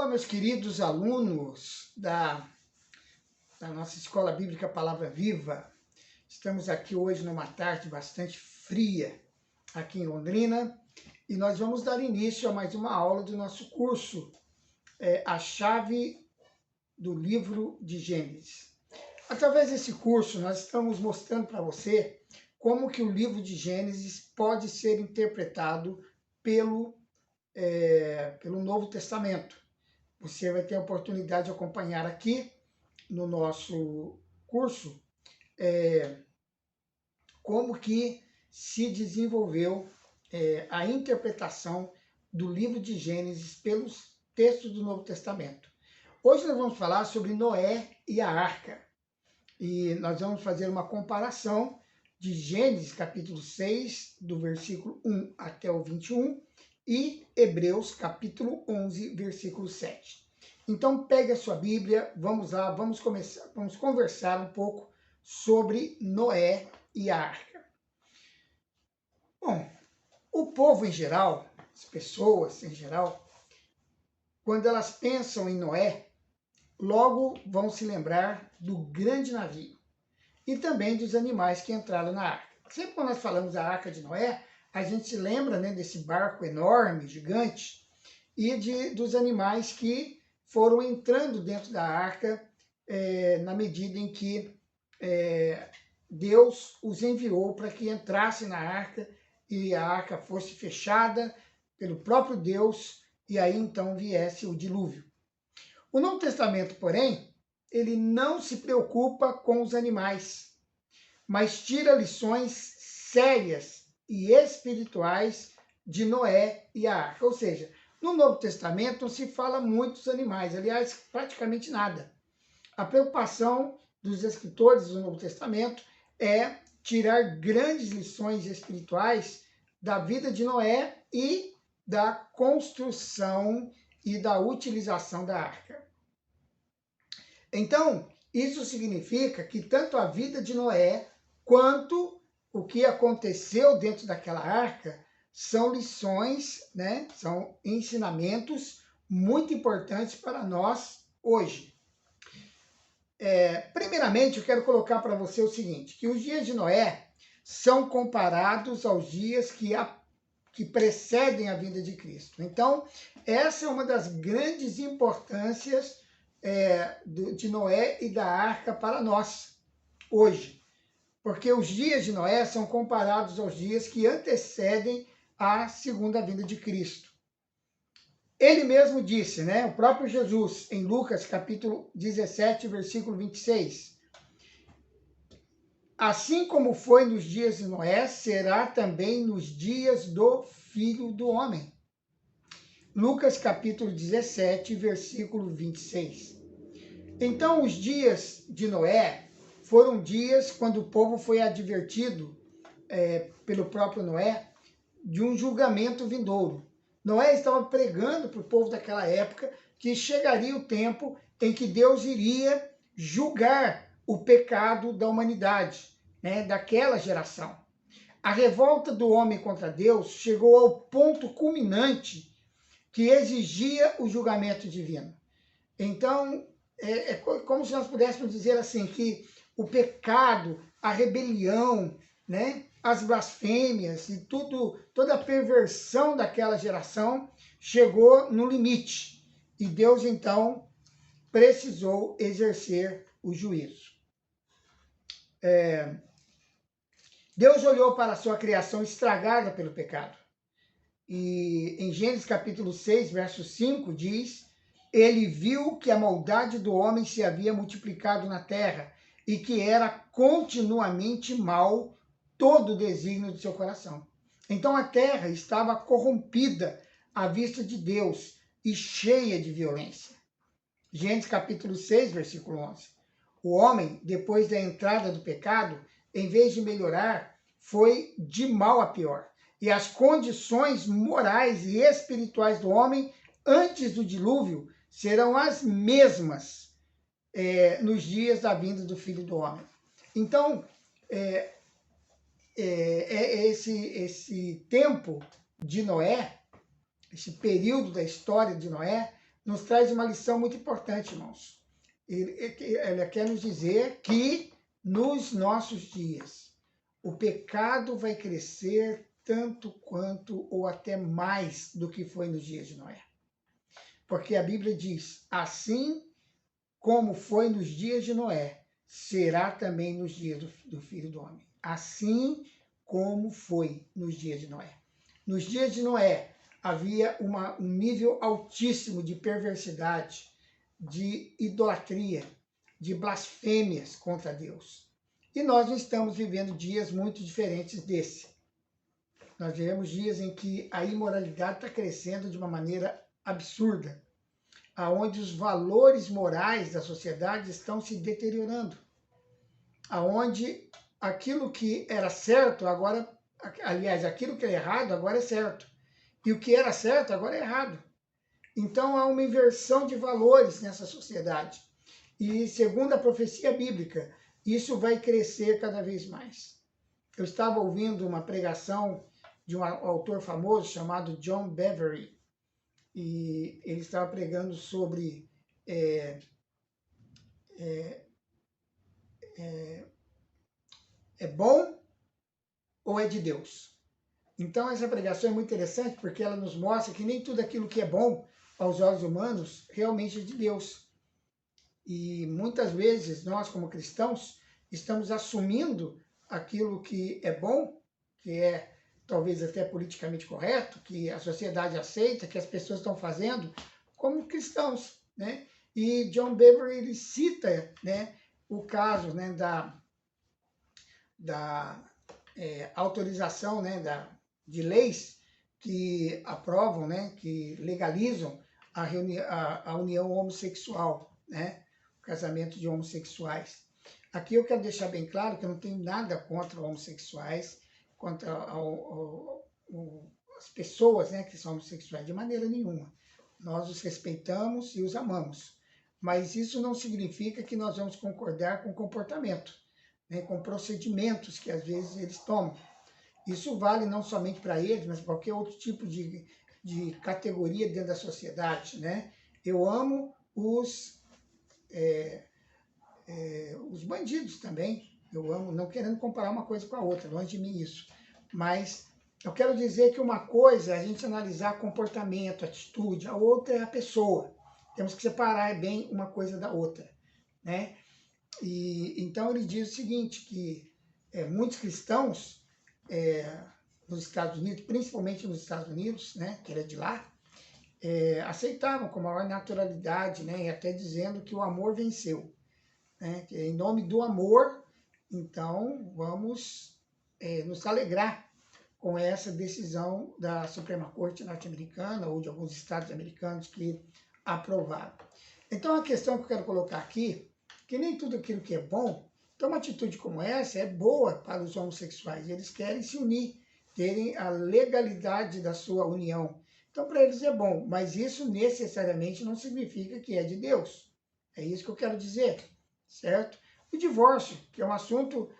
meus queridos alunos da nossa Escola Bíblica Palavra Viva. Estamos aqui hoje numa tarde bastante fria aqui em Londrina e nós vamos dar início a mais uma aula do nosso curso, A Chave do Livro de Gênesis. Através desse curso, nós estamos mostrando para você como que o livro de Gênesis pode ser interpretado pelo Novo Testamento. Você vai ter a oportunidade de acompanhar aqui no nosso curso como que se desenvolveu a interpretação do livro de Gênesis pelos textos do Novo Testamento. Hoje nós vamos falar sobre Noé e a Arca. E nós vamos fazer uma comparação de Gênesis capítulo 6, do versículo 1 até o 21, e Hebreus capítulo 11, versículo 7. Então pegue a sua Bíblia, vamos lá, vamos conversar um pouco sobre Noé e a Arca. Bom, o povo em geral, as pessoas em geral, quando elas pensam em Noé, logo vão se lembrar do grande navio e também dos animais que entraram na arca. Sempre quando nós falamos da Arca de Noé, a gente se lembra, né, desse barco enorme, gigante, e dos animais que foram entrando dentro da arca na medida em que Deus os enviou para que entrassem na arca e a arca fosse fechada pelo próprio Deus e aí então viesse o dilúvio. O Novo Testamento, porém, ele não se preocupa com os animais, mas tira lições sérias e espirituais de Noé e a arca. Ou seja, no Novo Testamento não se fala muito dos animais, aliás, praticamente nada. A preocupação dos escritores do Novo Testamento é tirar grandes lições espirituais da vida de Noé e da construção e da utilização da arca. Então, isso significa que tanto a vida de Noé quanto o que aconteceu dentro daquela arca são lições, né? São ensinamentos muito importantes para nós hoje. Primeiramente, eu quero colocar para você o seguinte, que os dias de Noé são comparados aos dias que precedem a vinda de Cristo. Então, essa é uma das grandes importâncias de Noé e da arca para nós hoje. Porque os dias de Noé são comparados aos dias que antecedem a segunda vinda de Cristo. Ele mesmo disse, né, o próprio Jesus, em Lucas capítulo 17, versículo 26, assim como foi nos dias de Noé, será também nos dias do Filho do Homem. Lucas capítulo 17, versículo 26. Então, os dias de Noé foram dias quando o povo foi advertido pelo próprio Noé de um julgamento vindouro. Noé estava pregando para o povo daquela época que chegaria o tempo em que Deus iria julgar o pecado da humanidade, né, daquela geração. A revolta do homem contra Deus chegou ao ponto culminante que exigia o julgamento divino. Então, é como se nós pudéssemos dizer assim, que o pecado, a rebelião, né, as blasfêmias e toda a perversão daquela geração chegou no limite. E Deus, então, precisou exercer o juízo. Deus olhou para a sua criação estragada pelo pecado. E em Gênesis capítulo 6, verso 5, diz: ele viu que a maldade do homem se havia multiplicado na terra e que era continuamente mal todo o desígnio do seu coração. Então a terra estava corrompida à vista de Deus e cheia de violência. Gênesis capítulo 6, versículo 11. O homem, depois da entrada do pecado, em vez de melhorar, foi de mal a pior. E as condições morais e espirituais do homem antes do dilúvio serão as mesmas nos dias da vinda do Filho do Homem. Então, esse tempo de Noé, esse período da história de Noé, nos traz uma lição muito importante, irmãos. Ele quer nos dizer que nos nossos dias o pecado vai crescer tanto quanto ou até mais do que foi nos dias de Noé. Porque a Bíblia diz, assim como foi nos dias de Noé, será também nos dias do Filho do Homem. Assim como foi nos dias de Noé. Nos dias de Noé havia um nível altíssimo de perversidade, de idolatria, de blasfêmias contra Deus. E nós estamos vivendo dias muito diferentes desse. Nós vivemos dias em que a imoralidade está crescendo de uma maneira absurda, aonde os valores morais da sociedade estão se deteriorando, aonde aquilo que era certo agora, aliás, aquilo que era errado agora é certo, e o que era certo agora é errado. Então há uma inversão de valores nessa sociedade. E segundo a profecia bíblica, isso vai crescer cada vez mais. Eu estava ouvindo uma pregação de um autor famoso chamado John Bevere, e ele estava pregando sobre é bom ou é de Deus? Então essa pregação é muito interessante porque ela nos mostra que nem tudo aquilo que é bom aos olhos humanos realmente é de Deus. E muitas vezes nós, como cristãos, estamos assumindo aquilo que é bom, que é talvez até politicamente correto, que a sociedade aceita, que as pessoas estão fazendo, como cristãos, né? E John Bevere, ele cita, né, o caso, né, da autorização, né, de leis que aprovam, né, que legalizam a união homossexual, né, o casamento de homossexuais. Aqui eu quero deixar bem claro que eu não tenho nada contra homossexuais, contra as pessoas, né, que são homossexuais, de maneira nenhuma. Nós os respeitamos e os amamos, mas isso não significa que nós vamos concordar com o comportamento, né, com procedimentos que às vezes eles tomam. Isso vale não somente para eles, mas para qualquer outro tipo de categoria dentro da sociedade, né? Eu amo os bandidos também. Eu amo, não querendo comparar uma coisa com a outra, longe de mim isso. Mas eu quero dizer que uma coisa é a gente analisar comportamento, atitude, a outra é a pessoa. Temos que separar bem uma coisa da outra, né? E então ele diz o seguinte, que muitos cristãos nos Estados Unidos, principalmente nos Estados Unidos, né, que ele é de lá, aceitavam com maior naturalidade, né, e até dizendo que o amor venceu, né, que em nome do amor, então vamos nos alegrar com essa decisão da Suprema Corte norte-americana ou de alguns estados americanos que aprovaram. Então a questão que eu quero colocar aqui, que nem tudo aquilo que é bom, então uma atitude como essa é boa para os homossexuais, eles querem se unir, terem a legalidade da sua união. Então para eles é bom, mas isso necessariamente não significa que é de Deus. É isso que eu quero dizer, certo? O divórcio, que é um assunto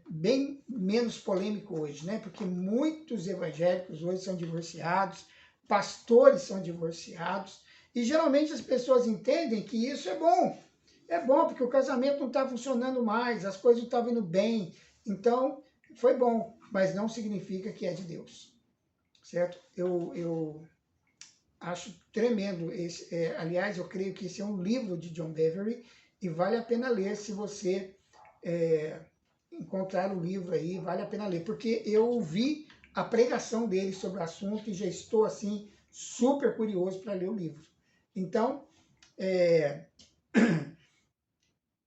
bem menos polêmico hoje, né? Porque muitos evangélicos hoje são divorciados, pastores são divorciados, e geralmente as pessoas entendem que isso é bom. É bom porque o casamento não está funcionando mais, as coisas não estavam indo bem, então foi bom, mas não significa que é de Deus, certo? Eu acho tremendo esse. Aliás, eu creio que esse é um livro de John Bevere e vale a pena ler se você encontrar o livro aí, vale a pena ler, porque eu ouvi a pregação dele sobre o assunto e já estou assim super curioso para ler o livro. Então,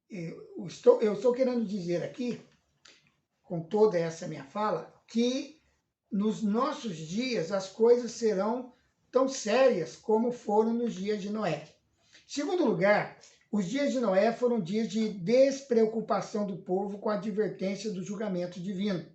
eu estou querendo dizer aqui, com toda essa minha fala, que nos nossos dias as coisas serão tão sérias como foram nos dias de Noé. Em segundo lugar, os dias de Noé foram dias de despreocupação do povo com a advertência do julgamento divino.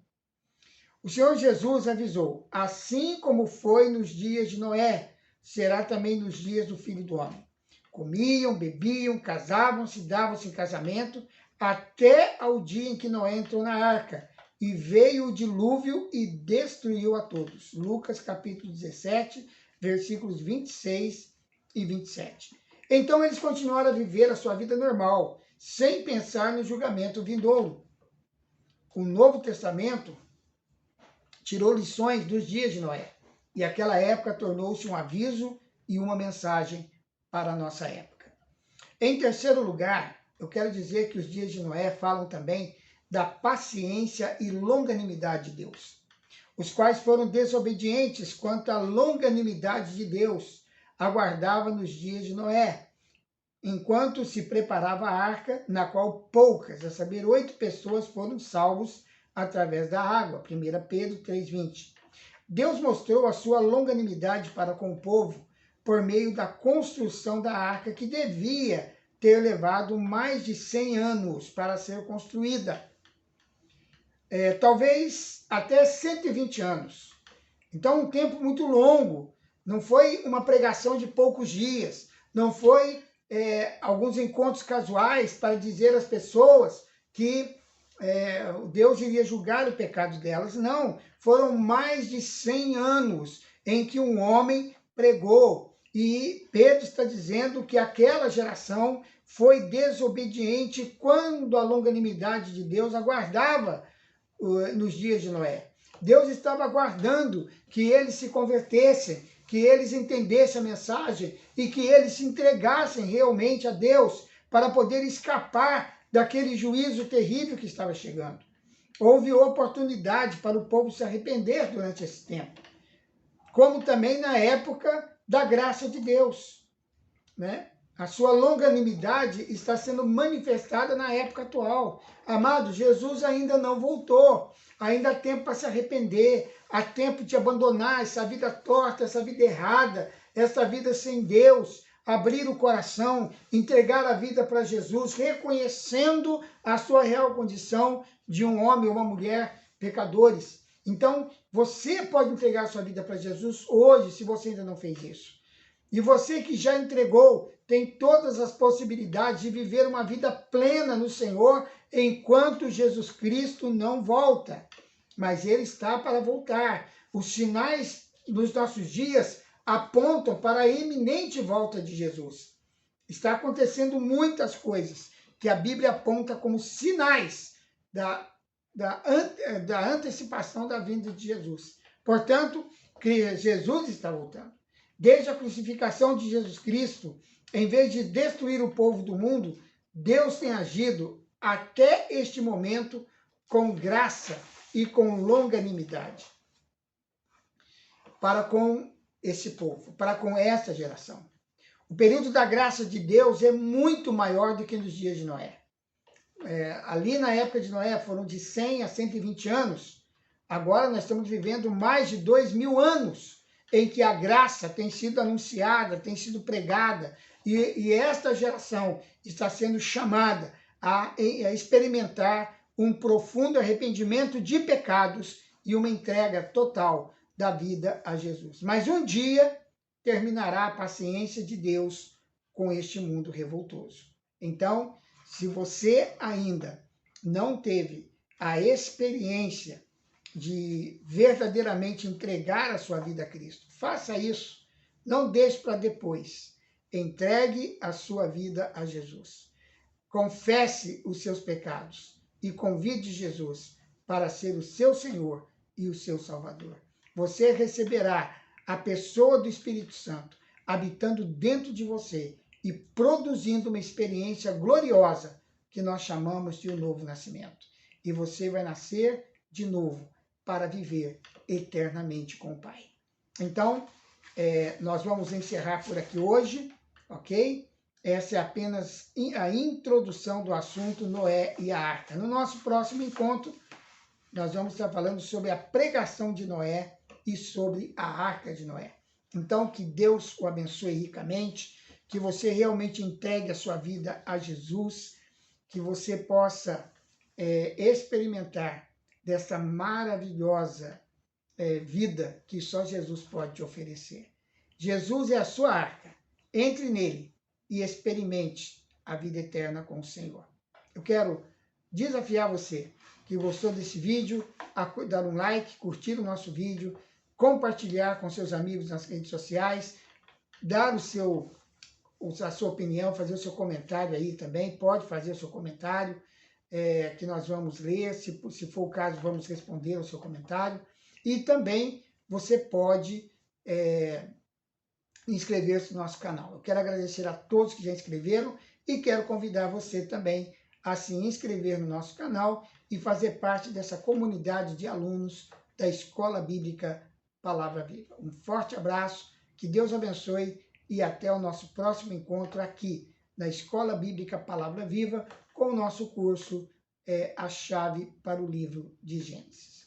O Senhor Jesus avisou, assim como foi nos dias de Noé, será também nos dias do Filho do Homem. Comiam, bebiam, casavam-se, davam-se em casamento, até ao dia em que Noé entrou na arca, e veio o dilúvio e destruiu a todos. Lucas capítulo 17, versículos 26 e 27. Então eles continuaram a viver a sua vida normal, sem pensar no julgamento vindouro. O Novo Testamento tirou lições dos dias de Noé, e aquela época tornou-se um aviso e uma mensagem para a nossa época. Em terceiro lugar, eu quero dizer que os dias de Noé falam também da paciência e longanimidade de Deus, os quais foram desobedientes quanto à longanimidade de Deus, aguardava nos dias de Noé, enquanto se preparava a arca, na qual poucas, a saber, 8 pessoas foram salvos através da água. 1 Pedro 3,20. Deus mostrou a sua longanimidade para com o povo por meio da construção da arca, que devia ter levado mais de 100 anos para ser construída. Talvez até 120 anos. Então, um tempo muito longo. Não foi uma pregação de poucos dias. Não foi alguns encontros casuais para dizer às pessoas que Deus iria julgar o pecado delas. Não, foram mais de 100 anos em que um homem pregou. E Pedro está dizendo que aquela geração foi desobediente quando a longanimidade de Deus aguardava nos dias de Noé. Deus estava aguardando que eles se convertessem, que eles entendessem a mensagem e que eles se entregassem realmente a Deus para poder escapar daquele juízo terrível que estava chegando. Houve oportunidade para o povo se arrepender durante esse tempo, como também na época da graça de Deus, né? A sua longanimidade está sendo manifestada na época atual. Amado, Jesus ainda não voltou. Ainda há tempo para se arrepender. Há tempo de abandonar essa vida torta, essa vida errada, essa vida sem Deus. Abrir o coração, entregar a vida para Jesus, reconhecendo a sua real condição de um homem ou uma mulher pecadores. Então, você pode entregar a sua vida para Jesus hoje, se você ainda não fez isso. E você que já entregou, tem todas as possibilidades de viver uma vida plena no Senhor, enquanto Jesus Cristo não volta. Mas Ele está para voltar. Os sinais dos nossos dias apontam para a iminente volta de Jesus. Está acontecendo muitas coisas que a Bíblia aponta como sinais da antecipação da vinda de Jesus. Portanto, que Jesus está voltando. Desde a crucificação de Jesus Cristo, em vez de destruir o povo do mundo, Deus tem agido até este momento com graça e com longanimidade para com esse povo, para com essa geração. O período da graça de Deus é muito maior do que nos dias de Noé. Ali na época de Noé foram de 100 a 120 anos. Agora nós estamos vivendo mais de 2000 anos em que a graça tem sido anunciada, tem sido pregada, e esta geração está sendo chamada a experimentar um profundo arrependimento de pecados e uma entrega total da vida a Jesus. Mas um dia terminará a paciência de Deus com este mundo revoltoso. Então, se você ainda não teve a experiência de verdadeiramente entregar a sua vida a Cristo, faça isso. Não deixe para depois. Entregue a sua vida a Jesus. Confesse os seus pecados e convide Jesus para ser o seu Senhor e o seu Salvador. Você receberá a pessoa do Espírito Santo habitando dentro de você e produzindo uma experiência gloriosa que nós chamamos de um novo nascimento. E você vai nascer de novo para viver eternamente com o Pai. Então, nós vamos encerrar por aqui hoje, ok? Essa é apenas a introdução do assunto Noé e a Arca. No nosso próximo encontro, nós vamos estar falando sobre a pregação de Noé e sobre a Arca de Noé. Então, que Deus o abençoe ricamente, que você realmente entregue a sua vida a Jesus, que você possa experimentar dessa maravilhosa vida que só Jesus pode te oferecer. Jesus é a sua arca. Entre nele e experimente a vida eterna com o Senhor. Eu quero desafiar você que gostou desse vídeo a dar um like, curtir o nosso vídeo, compartilhar com seus amigos nas redes sociais, dar o seu a sua opinião, fazer o seu comentário aí também. Pode fazer o seu comentário, que nós vamos ler. Se for o caso, vamos responder o seu comentário. E também você pode inscrever-se no nosso canal. Eu quero agradecer a todos que já inscreveram e quero convidar você também a se inscrever no nosso canal e fazer parte dessa comunidade de alunos da Escola Bíblica Palavra Viva. Um forte abraço, que Deus abençoe e até o nosso próximo encontro aqui na Escola Bíblica Palavra Viva com o nosso curso A Chave para o Livro de Gênesis.